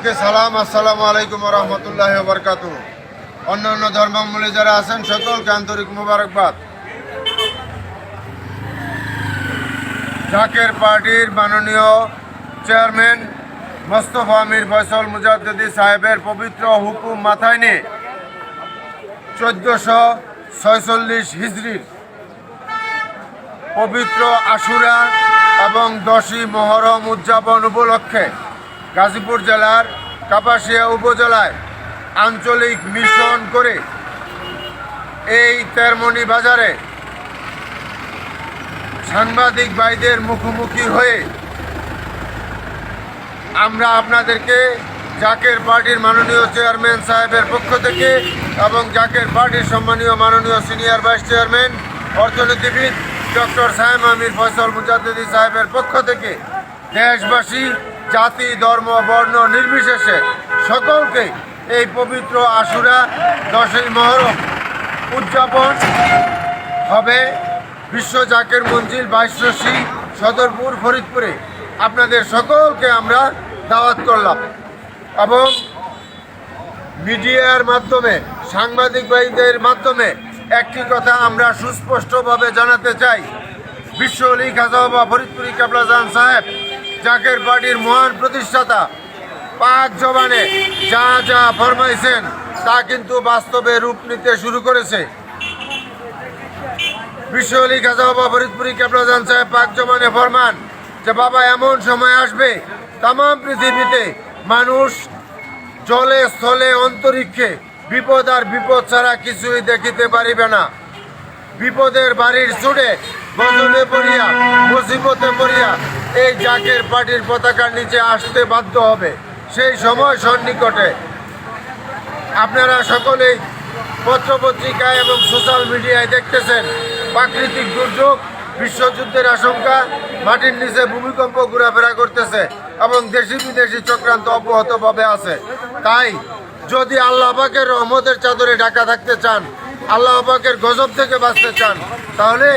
সকলকে সালাম, আসসালামু আলাইকুম ওয়া রাহমাতুল্লাহি ওয়া বারাকাতুহু। অন্যান্য ধর্মাবলম্বী যারা আছেন সকলকে আন্তরিক মোবারকবাদ। জাকের পার্টির মাননীয় চেয়ারম্যান মোস্তফা মীর ফয়সাল মুজাদ্দেদি সাহেবের পবিত্র হুকুম মাথায় নিয়ে 1446 হিজরির পবিত্র আশুরা এবং 10ই মুহররম উদযাপন উপলক্ষে গাজীপুর জেলার কাপাসিয়া উপজেলায় আঞ্চলিক মিশন করে এই তেরমনি বাজারে সাংবাদিক ভাইদের মুখোমুখি হয়ে আমরা আপনাদেরকে জাকের পার্টির মাননীয় চেয়ারম্যান সাহেবের পক্ষ থেকে এবং জাকের পার্টির সম্মানীয় মাননীয় সিনিয়র ভাইস চেয়ারম্যান অর্থনীতিবিদ ডক্টর সায়েমা মীর ফয়সাল মুজাদ্দেদি সাহেবের পক্ষ থেকে দেশবাসী, জাতি, ধর্ম, বর্ণ নির্বিশেষে সকলকে এই পবিত্র আশুরা 10ই মুহররম উদযাপন হবে বিশ্ব জাকের মঞ্জিল 22 সদরপুর ফরিদপুরে। আপনাদের সকলকে আমরা দাওয়াত করলাম এবং মিডিয়ার মাধ্যমে, সাংবাদিক ভাইদের মাধ্যমে একটি কথা আমরা সুস্পষ্টভাবে জানাতে চাই। বিশ্ব অলি খাজা বাবা ফরিদপুরি কেবলাজান সাহেব জাকের পার্টির মহান প্রতিষ্ঠাতা পাক জবানে যা যা ফরমাইছেন তা কিন্তু বাস্তবে রূপ নিতে শুরু করেছে। বিশ্ব অলি খাজা বাবা ফরিদপুরি কেবলাজান সাহেব পাক জবানে ফরমান যে বাবা, এমন সময় আসবে তাম পৃথিবীতে মানুষ জলে স্থলে অন্তরিক্ষে বিপদ আর বিপদ ছাড়া কিছুই দেখিতে পারিবে না। বিপদের বাড়ির ছুটে গজলে পড়িয়া, মুসিবতে পড়িয়া এই জাকের পার্টির পতাকার নিচে আসতে বাধ্য হবে। সেই সময় সন্নিকটে। আপনারা সকলেই পত্রপত্রিকায় এবং সোশ্যাল মিডিয়ায় দেখতেছেন প্রাকৃতিক দুর্যোগ, বিশ্বযুদ্ধের আশঙ্কা, মাটির নিচে ভূমিকম্প ঘোরাফেরা করতেছে এবং দেশি বিদেশি চক্রান্ত অব্যাহতভাবে আছে। তাই যদি আল্লাহ পাকের রহমতের চাদরে ঢাকা থাকতে চান, আল্লাহ পাকের গজব থেকে বাঁচতে চান, তাহলে